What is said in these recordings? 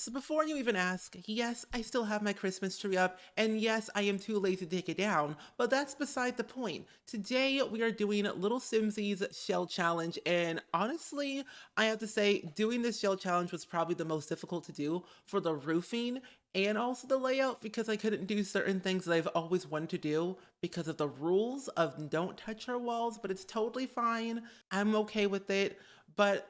So before you even ask, yes, I still have my Christmas tree up, and yes, I am too lazy to take it down, but that's beside the point. Today, we are doing Lilsimsie's Shell Challenge, and honestly, I have to say, doing this Shell Challenge was probably the most difficult to do for the roofing and also the layout because I couldn't do certain things that I've always wanted to do because of the rules of don't touch our walls, but it's totally fine. I'm okay with it. But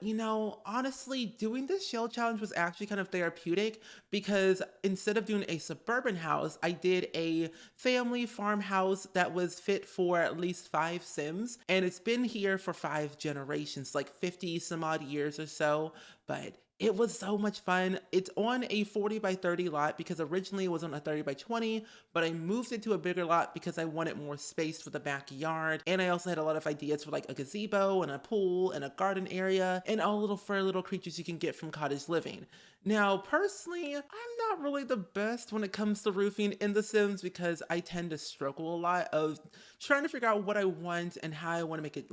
honestly, doing this shell challenge was actually kind of therapeutic because instead of doing a suburban house, I did a family farmhouse that was fit for at least 5 Sims. And it's been here for 5 generations, like 50 some odd years or so. But it was so much fun. It's on a 40 by 30 lot because originally it was on a 30 by 20, but I moved it to a bigger lot because I wanted more space for the backyard. And I also had a lot of ideas for like a gazebo and a pool and a garden area and all little fur little creatures you can get from cottage living. Now, personally, I'm not really the best when it comes to roofing in The Sims because I tend to struggle a lot of trying to figure out what I want and how I want to make it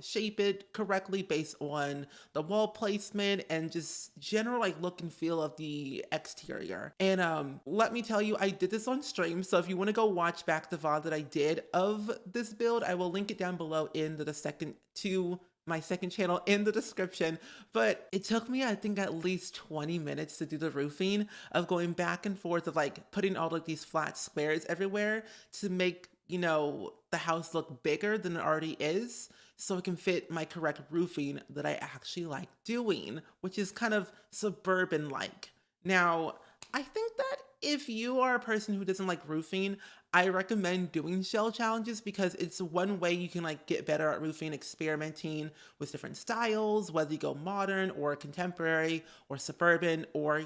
shape it correctly based on the wall placement and just general look and feel of the exterior. And let me tell you, I did this on stream, so if you want to go watch back the VOD that I did of this build, I will link it down below in the second to my second channel in the description. But it took me, I think, at least 20 minutes to do the roofing of going back and forth of putting all of these flat squares everywhere to make the house look bigger than it already is so it can fit my correct roofing that I actually like doing, which is kind of suburban like. Now, I think that if you are a person who doesn't like roofing, I recommend doing shell challenges because it's one way you can get better at roofing, experimenting with different styles, whether you go modern or contemporary or suburban or,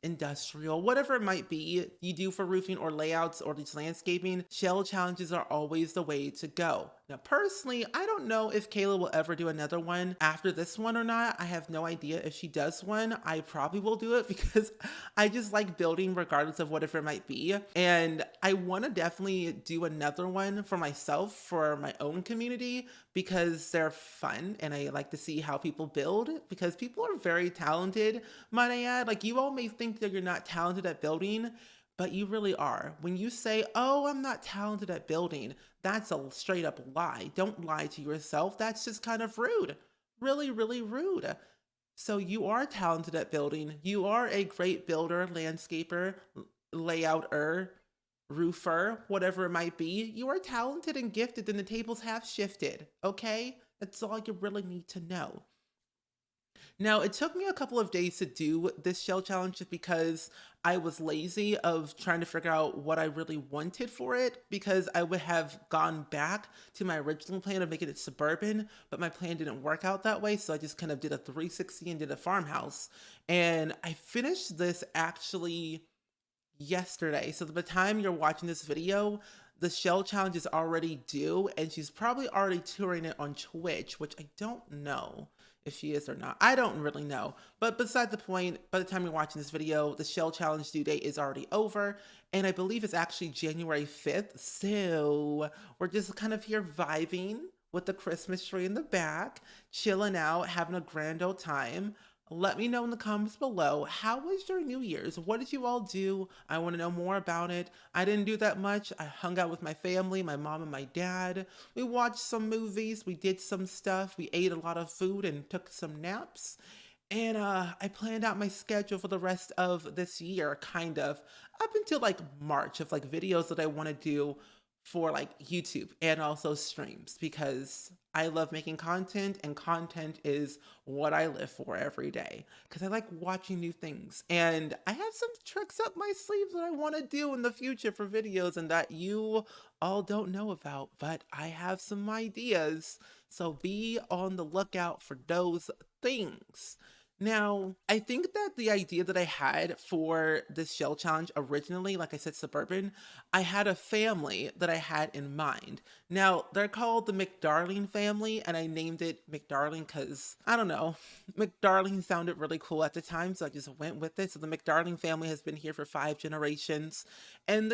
industrial, whatever it might be you do for roofing or layouts or just landscaping, shell challenges are always the way to go. Now, personally, I don't know if Kayla will ever do another one after this one or not. I have no idea. If she does one, I probably will do it because I just like building regardless of whatever it might be. And I want to definitely do another one for myself, for my own community, because they're fun and I like to see how people build because people are very talented, might I add. You all may think that you're not talented at building, but you really are. When you say, oh, I'm not talented at building, that's a straight up lie. Don't lie to yourself. That's just kind of rude. Really, really rude. So you are talented at building. You are a great builder, landscaper, layouter, roofer, whatever it might be. You are talented and gifted and the tables have shifted, okay? That's all you really need to know. Now, it took me a couple of days to do this shell challenge just because I was lazy of trying to figure out what I really wanted for it because I would have gone back to my original plan of making it suburban, but my plan didn't work out that way. So I just kind of did a 360 and did a farmhouse. And I finished this actually yesterday. So by the time you're watching this video, the shell challenge is already due and she's probably already touring it on Twitch, which I don't know if she is or not. I don't really know. But beside the point, by the time you're watching this video, the shell challenge due date is already over. And I believe it's actually January 5th. So we're just kind of here vibing with the Christmas tree in the back, chilling out, having a grand old time. Let me know in the comments below, how was your New Year's? What did you all do? I want to know more about it. I didn't do that much. I hung out with my family, my mom and my dad. We watched some movies. We did some stuff. We ate a lot of food and took some naps. And I planned out my schedule for the rest of this year, kind of, up until March of videos that I want to do for YouTube and also streams because I love making content and content is what I live for every day because I like watching new things and I have some tricks up my sleeves that I want to do in the future for videos and that you all don't know about, but I have some ideas, so be on the lookout for those things. Now, I think that the idea that I had for this shell challenge originally, like I said, suburban, I had a family that I had in mind. Now, they're called the McDarling family, and I named it McDarling because, I don't know, McDarling sounded really cool at the time, so I just went with it. So the McDarling family has been here for 5 generations, and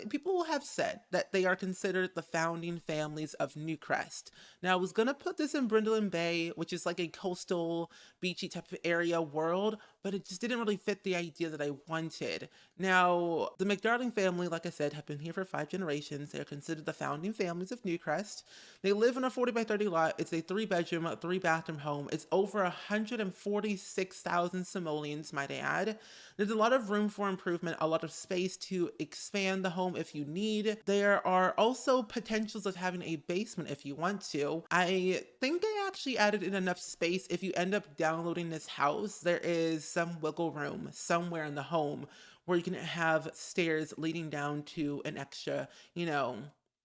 people have said that they are considered the founding families of Newcrest. Now, I was going to put this in Brindle Bay, which is like a coastal, beachy type of area world, but it just didn't really fit the idea that I wanted. Now, the McDarling family, like I said, have been here for 5 generations. They're considered the founding families of Newcrest. They live in a 40 by 30 lot. It's a 3 bedroom, 3 bathroom home. It's over 146,000 simoleons, might I add. There's a lot of room for improvement, a lot of space to expand the home if you need. There are also potentials of having a basement if you want to. I think I actually added in enough space. If you end up downloading this house, there is some wiggle room somewhere in the home where you can have stairs leading down to an extra,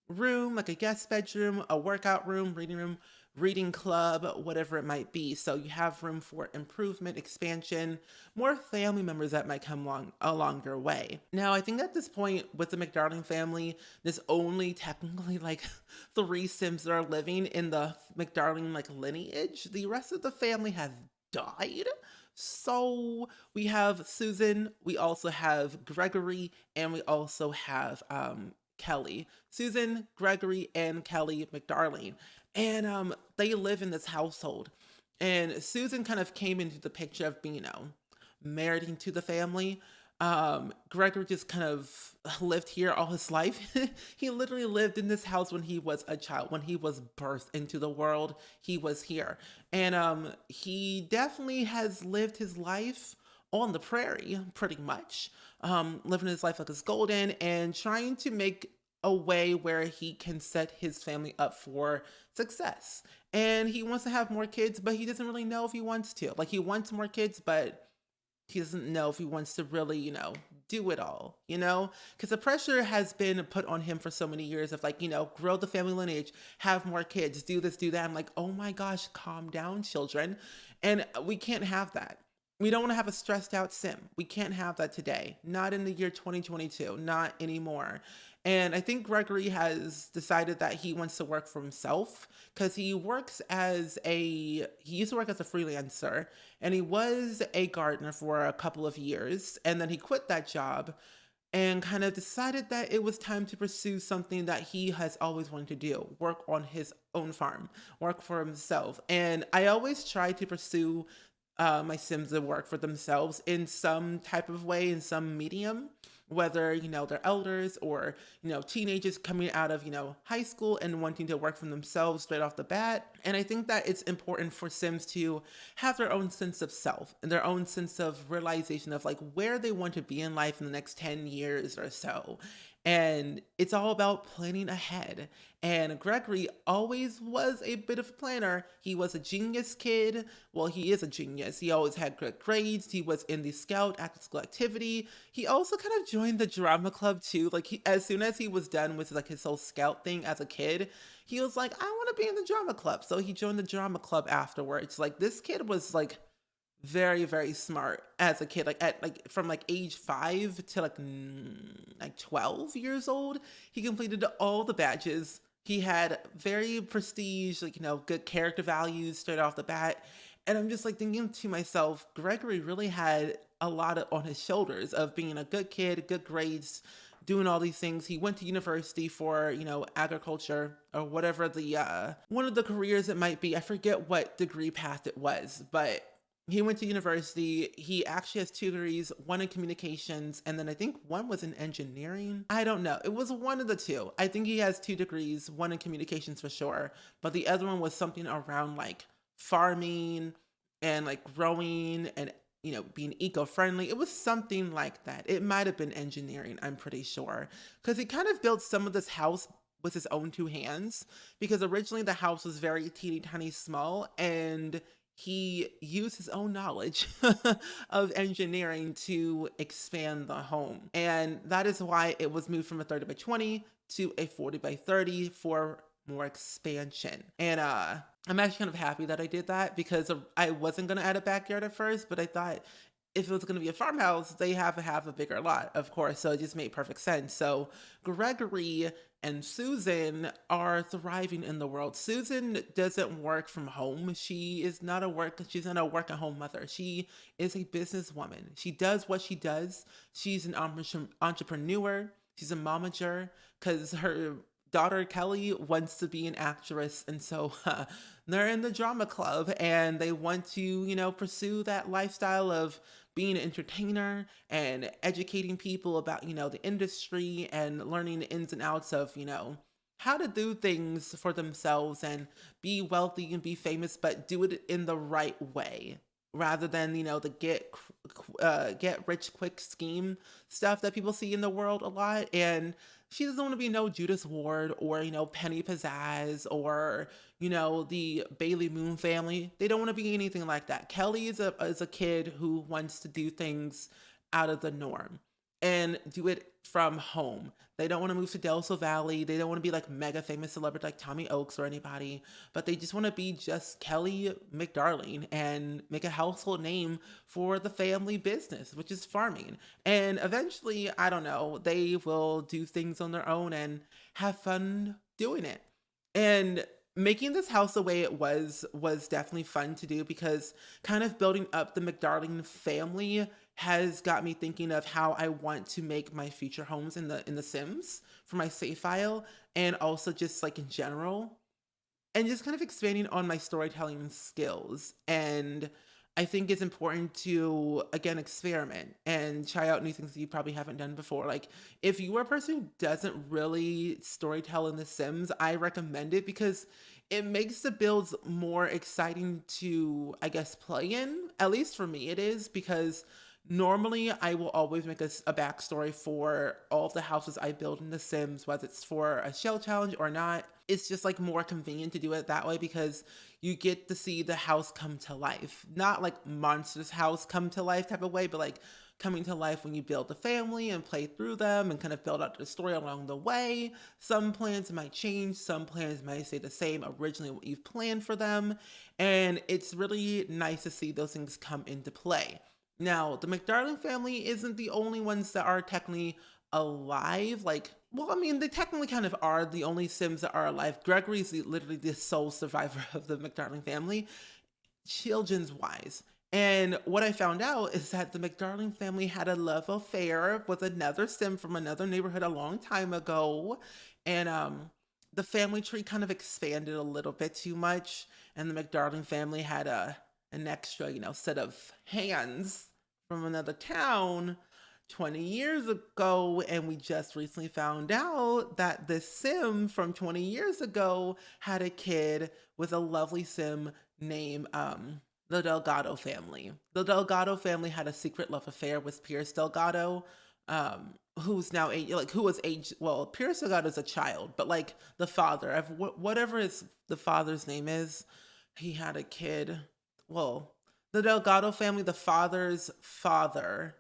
room, like a guest bedroom, a workout room, reading club, whatever it might be. So you have room for improvement, expansion, more family members that might come along your way. Now, I think at this point with the McDarling family, there's only technically like 3 Sims that are living in the McDarling lineage. The rest of the family has died. So we have Susan, we also have Gregory, and we also have Kelly. Susan, Gregory, and Kelly McDarling. And they live in this household. And Susan kind of came into the picture of being, married into the family. Gregory just kind of lived here all his life. He literally lived in this house when he was a child. When he was birthed into the world, he was here. And he definitely has lived his life on the prairie, pretty much. Living his life like it's golden and trying to make a way where he can set his family up for success. And he wants to have more kids, but he doesn't really know if he wants to. Like, he wants more kids, but he doesn't know if he wants to really, do it all, because the pressure has been put on him for so many years of grow the family lineage, have more kids, do this, do that. I'm like, oh my gosh, calm down, children. And we can't have that. We don't want to have a stressed out sim. We can't have that today. Not in the year 2022, not anymore. And I think Gregory has decided that he wants to work for himself because he used to work as a freelancer, and he was a gardener for a couple of years. And then he quit that job and kind of decided that it was time to pursue something that he has always wanted to do, work on his own farm, work for himself. And I always try to pursue my Sims to work for themselves in some type of way, in some medium, whether, they're elders or, teenagers coming out of, high school and wanting to work for themselves straight off the bat. And I think that it's important for Sims to have their own sense of self and their own sense of realization of where they want to be in life in the next 10 years or so. And it's all about planning ahead. And Gregory always was a bit of a planner. He was a genius kid. Well, he is a genius. He always had good grades. He was in the scout after school activity. He also kind of joined the drama club too. As soon as he was done with his whole scout thing as a kid, he was like, I want to be in the drama club. So he joined the drama club afterwards. This kid was very, very smart as a kid, from age 5 to 12 years old. He completed all the badges. He had very prestige, good character values straight off the bat. And I'm just thinking to myself, Gregory really had a lot on his shoulders of being a good kid, good grades, doing all these things. He went to university for, agriculture or whatever one of the careers it might be. I forget what degree path it was, but he went to university. He actually has 2 degrees, one in communications, and then I think one was in engineering. I don't know. It was one of the two. I think he has 2 degrees, one in communications for sure, but the other one was something around farming and growing and, being eco-friendly. It was something like that. It might have been engineering, I'm pretty sure, because he kind of built some of this house with his own 2 hands, because originally the house was very teeny tiny small, and he used his own knowledge of engineering to expand the home. And that is why it was moved from a 30 by 20 to a 40 by 30 for more expansion. And I'm actually kind of happy that I did that, because I wasn't going to add a backyard at first, but I thought if it was going to be a farmhouse, they have to have a bigger lot, of course. So it just made perfect sense. So Gregory and Susan are thriving in the world. Susan doesn't work from home. She's not a work-at-home mother. She is a businesswoman. She does what she does. She's an entrepreneur. She's a momager, because her daughter Kelly wants to be an actress, and so they're in the drama club and they want to, pursue that lifestyle of being an entertainer and educating people about, the industry and learning the ins and outs of, how to do things for themselves and be wealthy and be famous, but do it in the right way rather than, the get rich quick scheme stuff that people see in the world a lot. And she doesn't want to be no Judas Ward or, Penny Pizzazz or, the Bailey Moon family. They don't want to be anything like that. Kelly is a kid who wants to do things out of the norm and do it from home. They don't want to move to Del Sol Valley. They don't want to be like mega famous celebrity like Tommy Oaks or anybody, but they just want to be just Kelly McDarling and make a household name for the family business, which is farming. And eventually, I don't know, they will do things on their own and have fun doing it. And making this house the way it was definitely fun to do because kind of building up the McDarling family has got me thinking of how I want to make my future homes in the Sims for my save file and also just like in general and just kind of expanding on my storytelling skills. And I think it's important to, again, experiment and try out new things that you probably haven't done before. Like, if you are a person who doesn't really storytell in The Sims, I recommend it because it makes the builds more exciting to, I guess, play in. At least for me, it is because normally I will always make a backstory for all of the houses I build in The Sims, whether it's for a shell challenge or not. It's just like more convenient to do it that way because you get to see the house come to life. Not like Monsters House come to life type of way, but like coming to life when you build a family and play through them and kind of build out the story along the way. Some plans might change, some plans might stay the same originally what you've planned for them. And it's really nice to see those things come into play. Now, the McDarling family isn't the only ones that are technically alive. Like, well, I mean, they technically kind of are the only Sims that are alive. Gregory's literally the sole survivor of the McDarling family, children's wise. And what I found out is that the McDarling family had a love affair with another Sim from another neighborhood a long time ago. And the family tree kind of expanded a little bit too much. And the McDarling family had an extra, set of hands from another town 20 years ago. And we just recently found out that this Sim from 20 years ago had a kid with a lovely Sim named the Delgado family. The Delgado family had a secret love affair with Pierce Delgado, who's now who was age. Well, Pierce Delgado is a child, but like the father of whatever the father's name is, he had a kid. Well, the Delgado family, the father's father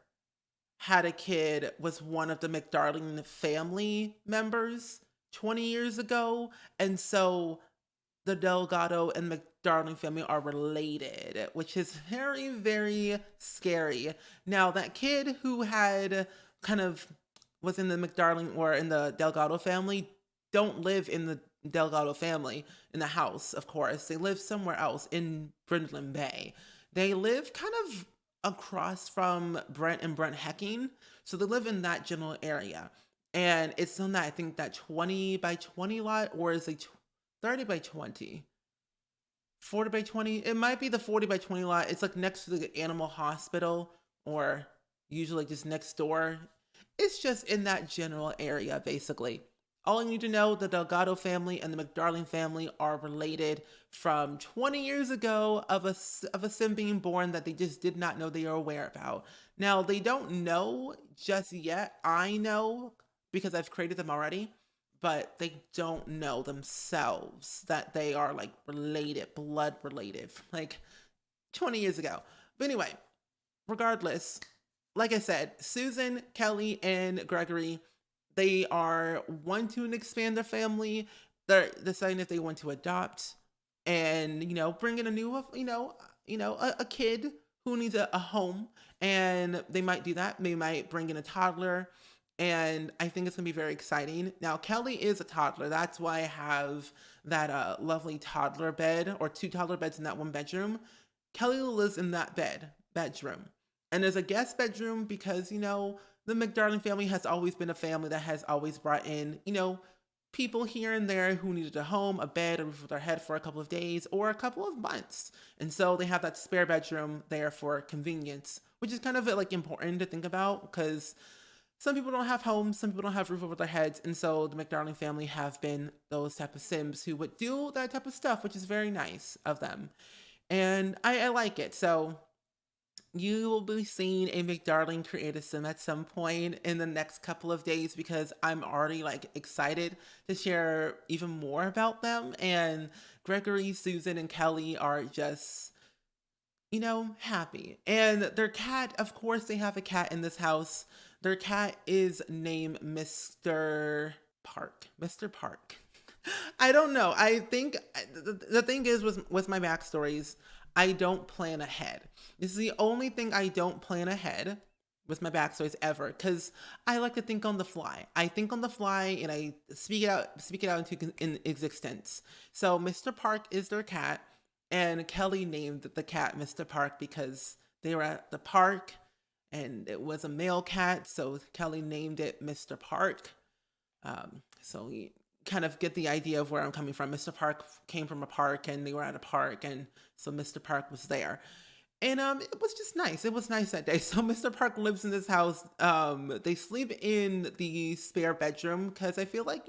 had a kid with one of the McDarling family members 20 years ago, and so the Delgado and McDarling family are related, which is very, very scary. Now, that kid who had kind of was in the McDarling or in the Delgado family don't live in the Delgado family in the house, of course. They live somewhere else in Brindlin Bay. They live kind of across from Brent and Brent Hecking. So they live in that general area. And it's on that, I think, that 20 by 20 lot, or is it 30 by 20? 40 by 20? It might be the 40 by 20 lot. It's like next to the animal hospital, or usually just next door. It's just in that general area, basically. All you need to know, the Delgado family and the McDarling family are related from 20 years ago of a Sim being born that they just did not know they are aware about. Now, they don't know just yet. I know because I've created them already, but they don't know themselves that they are like related, blood related, like 20 years ago. But anyway, regardless, like I said, Susan, Kelly, and Gregory, they are wanting to expand their family. They're deciding if they want to adopt and, bring in a new, a kid who needs a home. And they might do that. They might bring in a toddler. And I think it's going to be very exciting. Now, Kelly is a toddler. That's why I have that lovely toddler bed, or 2 toddler beds in that 1 bedroom. Kelly lives in that bedroom. And there's a guest bedroom because, the McDarling family has always been a family that has always brought in, people here and there who needed a home, a bed, a roof over their head for a couple of days or a couple of months. And so they have that spare bedroom there for convenience, which is kind of like important to think about because some people don't have homes, some people don't have roof over their heads, and so the McDarling family have been those type of Sims who would do that type of stuff, which is very nice of them. And I like it. So you will be seeing a McDarling creative sim at some point in the next couple of days because I'm already like excited to share even more about them. And Gregory, Susan, and Kelly are just, happy. And their cat, of course, they have a cat in this house. Their cat is named Mr. Park. Mr. Park. I don't know. I think the thing is with my backstories, I don't plan ahead. This is the only thing I don't plan ahead with my backstories ever because I like to think on the fly. I think on the fly and I speak it out into existence. So Mr. Park is their cat, and Kelly named the cat Mr. Park because they were at the park and it was a male cat, so Kelly named it Mr. Park. So we kind of get the idea of where I'm coming from. Mr. Park came from a park and they were at a park, and so Mr. Park was there. And it was just nice. It was nice that day. So Mr. Park lives in this house. They sleep in the spare bedroom because I feel like,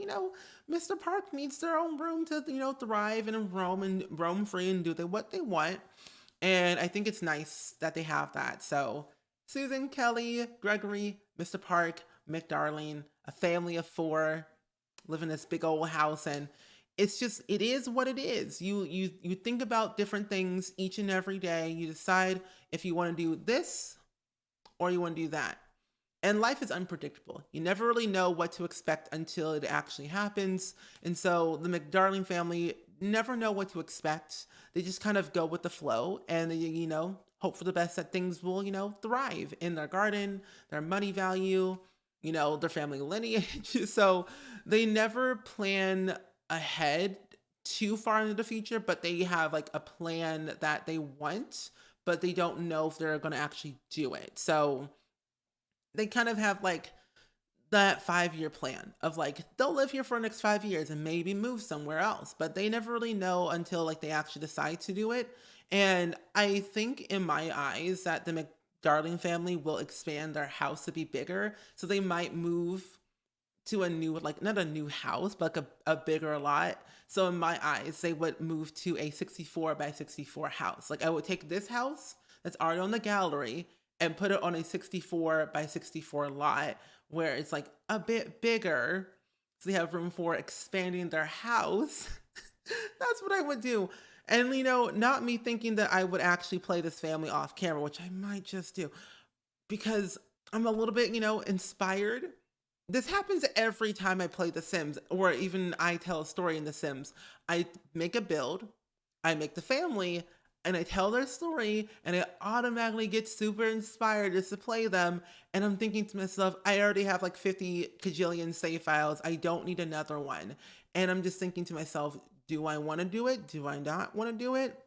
Mr. Park needs their own room to, thrive and roam free and do what they want. And I think it's nice that they have that. So Susan, Kelly, Gregory, Mr. Park, McDarling, a family of 4, live in this big old house, and it is what it is. You think about different things each and every day. You decide if you want to do this or you want to do that. And life is unpredictable. You never really know what to expect until it actually happens. And so the McDarling family never know what to expect. They just kind of go with the flow and they, hope for the best that things will, thrive in their garden, their money value, their family lineage. So they never plan ahead too far into the future, but they have like a plan that they want, but they don't know if they're going to actually do it. So they kind of have like that 5-year plan of like they'll live here for the next 5 years and maybe move somewhere else, but they never really know until like they actually decide to do it. And I think in my eyes that the McDarling family will expand their house to be bigger, so they might move to a new, like not a new house, but like a bigger lot. So in my eyes, they would move to a 64 by 64 house. Like I would take this house that's already on the gallery and put it on a 64 by 64 lot where it's like a bit bigger. So they have room for expanding their house. That's what I would do. And, not me thinking that I would actually play this family off camera, which I might just do because I'm a little bit, inspired. This happens every time I play The Sims, or even I tell a story in The Sims. I make a build, I make the family, and I tell their story, and I automatically get super inspired just to play them. And I'm thinking to myself, I already have like 50 kajillion save files. I don't need another one. And I'm just thinking to myself, do I want to do it? Do I not want to do it?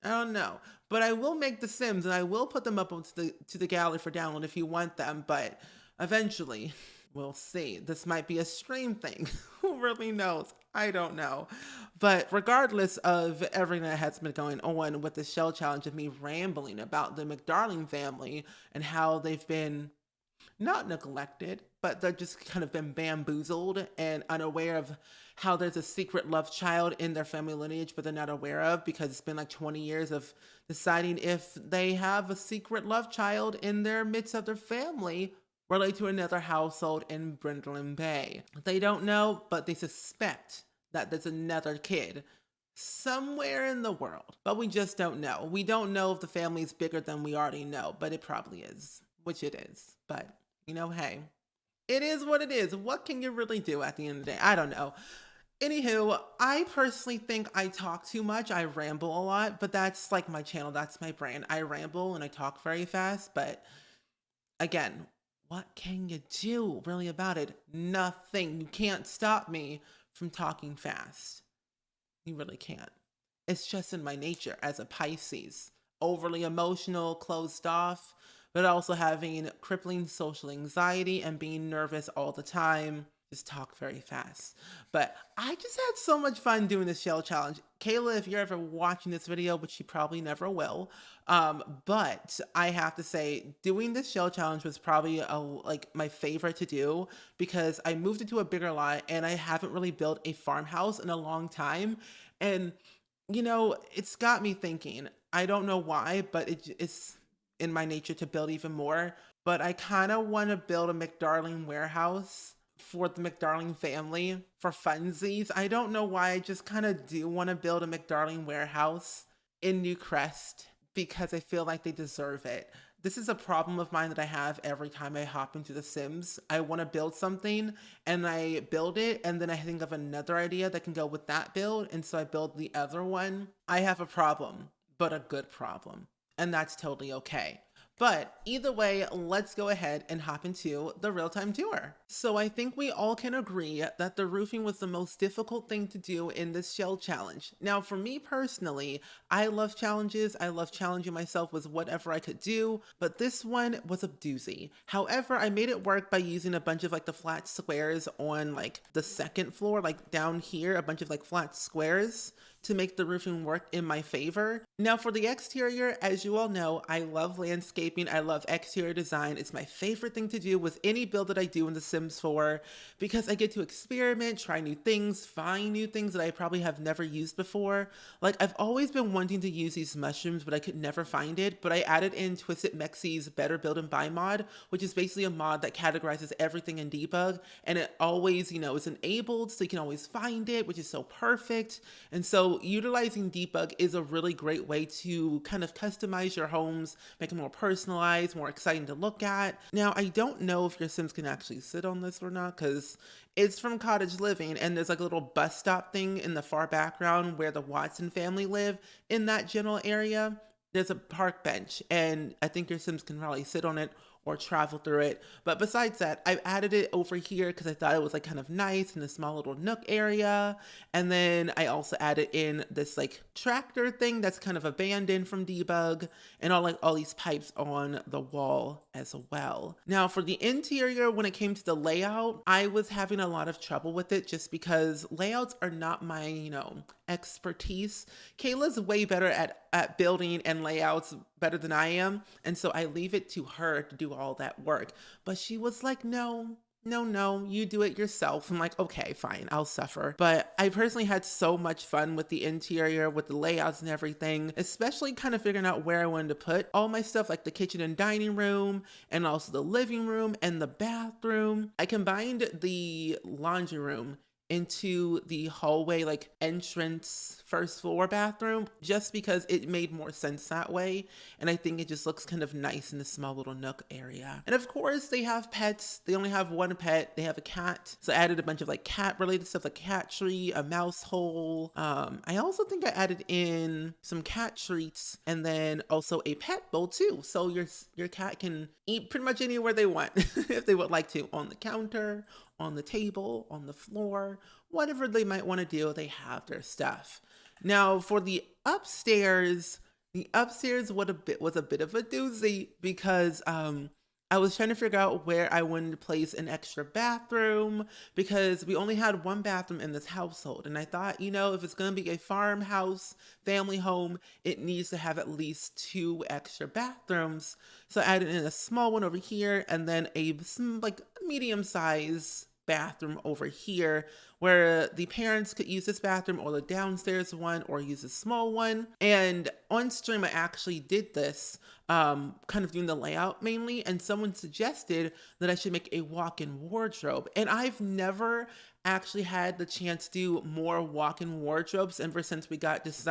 I don't know. But I will make The Sims, and I will put them up to the gallery for download if you want them. But eventually, we'll see. This might be a stream thing. Who really knows? I don't know. But regardless of everything that has been going on with the shell challenge of me rambling about the McDarling family and how they've been not neglected, but they've just kind of been bamboozled and unaware of how there's a secret love child in their family lineage, but they're not aware of because it's been like 20 years of deciding if they have a secret love child in their midst of their family related to another household in Brindlin Bay. They don't know, but they suspect that there's another kid somewhere in the world, but we just don't know. We don't know if the family is bigger than we already know, but it probably is, which it is. But, hey, it is what it is. What can you really do at the end of the day? I don't know. Anywho, I personally think I talk too much. I ramble a lot, but that's like my channel. That's my brand. I ramble and I talk very fast, but again, what can you do really about it? Nothing. You can't stop me from talking fast. You really can't. It's just in my nature as a Pisces. Overly emotional, closed off, but also having crippling social anxiety and being nervous all the time. just talk very fast. But I just had so much fun doing this shell challenge. Kayla, if you're ever watching this video, which you probably never will, but I have to say, doing this shell challenge was probably like my favorite to do because I moved into a bigger lot and I haven't really built a farmhouse in a long time. And it's got me thinking. I don't know why, but it's in my nature to build even more. But I kind of want to build a McDarling warehouse for the McDarling family for funsies. I don't know why. I just kind of do want to build a McDarling warehouse in New Crest because I feel like they deserve it. This is a problem of mine that I have every time I hop into The Sims. I want to build something and I build it and then I think of another idea that can go with that build. And so I build the other one. I have a problem, but a good problem. And that's totally okay. But either way, let's go ahead and hop into the real-time tour. So I think we all can agree that the roofing was the most difficult thing to do in this shell challenge. Now, for me personally, I love challenges. I love challenging myself with whatever I could do, but this one was a doozy. However, I made it work by using a bunch of like the flat squares on like the second floor, like down here, a bunch of like flat squares to make the roofing work in my favor. Now for the exterior, as you all know, I love landscaping. I love exterior design. It's my favorite thing to do with any build that I do in The Sims 4 because I get to experiment, try new things, find new things that I probably have never used before. Like I've always been wanting to use these mushrooms, but I could never find it. But I added in Twisted Mexie's Better Build and Buy mod, which is basically a mod that categorizes everything in debug. And it always, is enabled so you can always find it, which is so perfect. And so utilizing debug is a really great way to kind of customize your homes, make them more personalized, more exciting to look at. Now, I don't know if your Sims can actually sit on this or not because it's from Cottage Living and there's like a little bus stop thing in the far background where the Watson family live in that general area. There's a park bench and I think your Sims can probably sit on it or travel through it. But besides that, I've added it over here because I thought it was like kind of nice in a small little nook area. And then I also added in this like tractor thing that's kind of abandoned from debug and all these pipes on the wall as well. Now for the interior, when it came to the layout, I was having a lot of trouble with it just because layouts are not my, expertise. Kayla's way better at building and layouts better than I am. And so I leave it to her to do all that work. But she was like, no, you do it yourself. I'm like, okay, fine, I'll suffer. But I personally had so much fun with the interior, with the layouts and everything, especially kind of figuring out where I wanted to put all my stuff, like the kitchen and dining room, and also the living room and the bathroom. I combined the laundry room into the hallway, like entrance, first floor bathroom, just because it made more sense that way. And I think it just looks kind of nice in this small little nook area. And of course they have pets. They only have one pet. They have a cat. So I added a bunch of like cat related stuff, like cat tree, a mouse hole. I also think I added in some cat treats and then also a pet bowl too. So your cat can eat pretty much anywhere they want if they would like to, on the counter, on the table, on the floor, whatever they might want to do, they have their stuff. Now for the upstairs was a bit of a doozy because I was trying to figure out where I wanted to place an extra bathroom because we only had one bathroom in this household. And I thought, if it's going to be a farmhouse family home, it needs to have at least 2 extra bathrooms. So I added in a small one over here and then a like medium size bathroom over here where the parents could use this bathroom or the downstairs one or use a small one. And on stream, I actually did this, kind of doing the layout mainly, and someone suggested that I should make a walk-in wardrobe. And I've never actually had the chance to do more walk-in wardrobes ever since we got this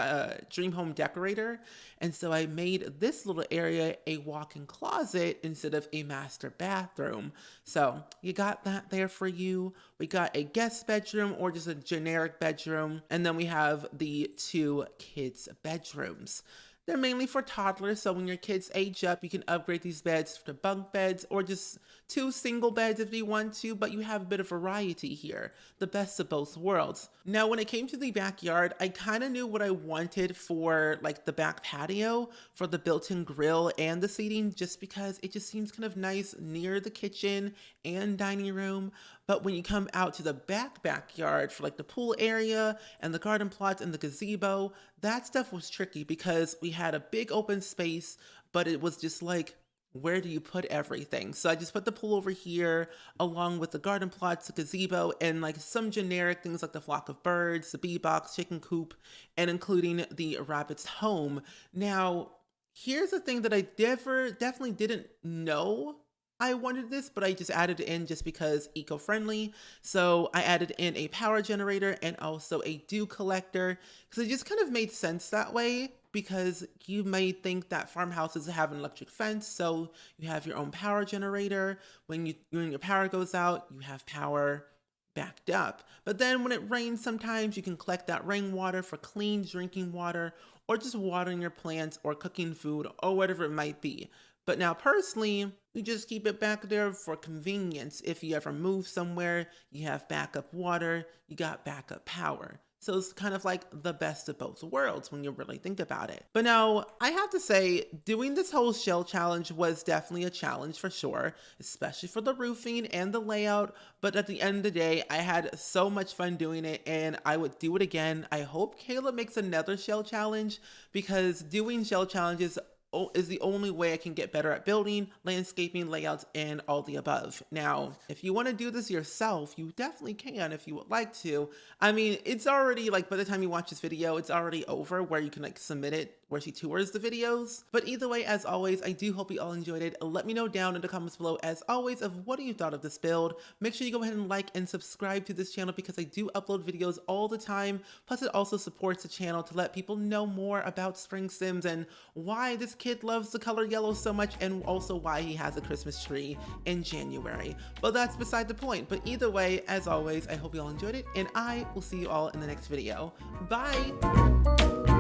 dream home decorator. And so I made this little area a walk-in closet instead of a master bathroom. So you got that there for you. We got a guest bedroom or just a generic bedroom. And then we have the 2 kids' bedrooms. They're mainly for toddlers, so when your kids age up, you can upgrade these beds to bunk beds or just 2 single beds if you want to, but you have a bit of variety here, the best of both worlds. Now, when it came to the backyard, I kind of knew what I wanted for like the back patio, for the built-in grill and the seating, just because it just seems kind of nice near the kitchen and dining room. But when you come out to the backyard for like the pool area and the garden plots and the gazebo, that stuff was tricky because we had a big open space, but it was just like, where do you put everything? So I just put the pool over here along with the garden plots, the gazebo, and like some generic things like the flock of birds, the bee box, chicken coop, and including the rabbit's home. Now, here's the thing that I definitely didn't know I wanted this, but I just added it in just because eco-friendly. So I added in a power generator and also a dew collector because it just kind of made sense that way, because you may think that farmhouses have an electric fence, so you have your own power generator. When your power goes out, you have power backed up. But then when it rains, sometimes you can collect that rainwater for clean drinking water or just watering your plants or cooking food or whatever it might be. But now personally, we just keep it back there for convenience. If you ever move somewhere, you have backup water, you got backup power. So it's kind of like the best of both worlds when you really think about it. But now I have to say, doing this whole shell challenge was definitely a challenge for sure, especially for the roofing and the layout. But at the end of the day, I had so much fun doing it and I would do it again. I hope Kayla makes another shell challenge, because doing shell challenges is the only way I can get better at building, landscaping, layouts, and all the above. Now, if you want to do this yourself, you definitely can if you would like to. I mean, it's already like, by the time you watch this video, it's already over where you can like submit it where she tours the videos. But either way, as always, I do hope you all enjoyed it. Let me know down in the comments below, as always, of what you thought of this build. Make sure you go ahead and like and subscribe to this channel because I do upload videos all the time. Plus, it also supports the channel to let people know more about SpringSims and why this kid loves the color yellow so much, and also why he has a Christmas tree in January. But that's beside the point. But either way, as always, I hope you all enjoyed it, and I will see you all in the next video. Bye!